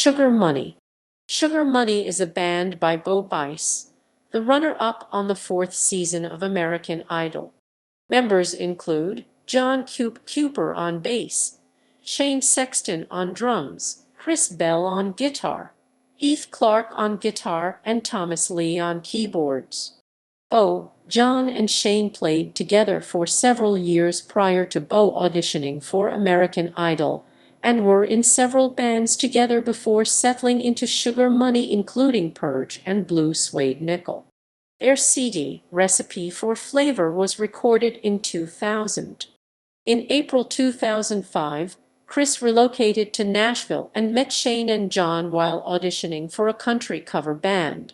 SugarMoney. SugarMoney is a band by Bo Bice, the runner-up on the fourth season of American Idol. Members include John Coop Cooper on bass, Shane Sexton on drums, Kris Bell on guitar, Heath Clark on guitar, and Thomas Lee on keyboards. Bo, John, and Shane played together for several years prior to Bo auditioning for American Idol, and were in several bands together before settling into SugarMoney, including Purge and Blue Suede Nickel. Their CD, Recipe for Flavor, was recorded in 2000. In April 2005, Kris relocated to Nashville and met Shane and John while auditioning for a country cover band.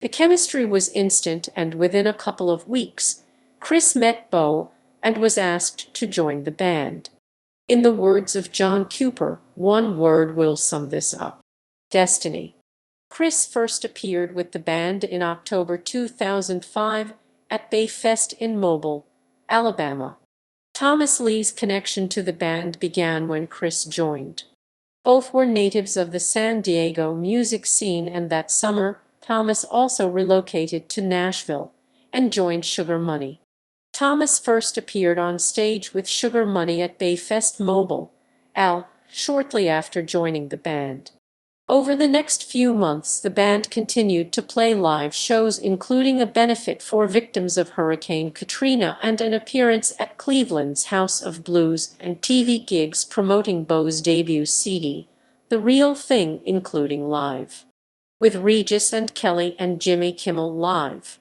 The chemistry was instant, and within a couple of weeks, Kris met Bo and was asked to join the band. In the words of John Cooper, one word will sum this up: destiny. Kris first appeared with the band in October 2005 at BayFest in Mobile, Alabama. Thomas Lee's connection to the band began when Kris joined. Both were natives of the San Diego music scene, and that summer, Thomas also relocated to Nashville and joined SugarMoney. Thomas first appeared on stage with SugarMoney at BayFest Mobile, Al, shortly after joining the band. Over the next few months, the band continued to play live shows, including a benefit for victims of Hurricane Katrina and an appearance at Cleveland's House of Blues, and TV gigs promoting Bo's debut CD, The Real Thing, including Live with Regis and Kelly and Jimmy Kimmel Live.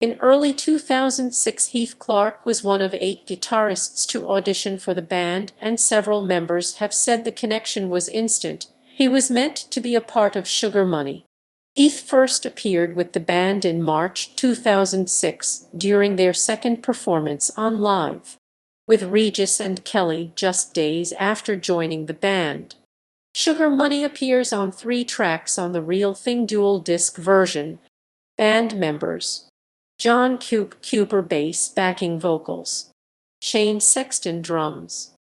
In early 2006, Heath Clark was one of 8 guitarists to audition for the band, and several members have said the connection was instant. He was meant to be a part of SugarMoney. Heath first appeared with the band in March 2006 during their second performance on Live with Regis and Kelly, just days after joining the band. SugarMoney appears on 3 tracks on the Real Thing dual disc version. Band members: John Coop Cooper bass backing vocals, Shane Sexton drums,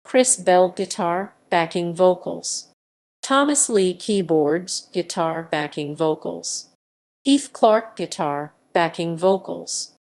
Kris Bell guitar backing vocals, Thomas Lee keyboards, guitar backing vocals, Heath Clark guitar backing vocals.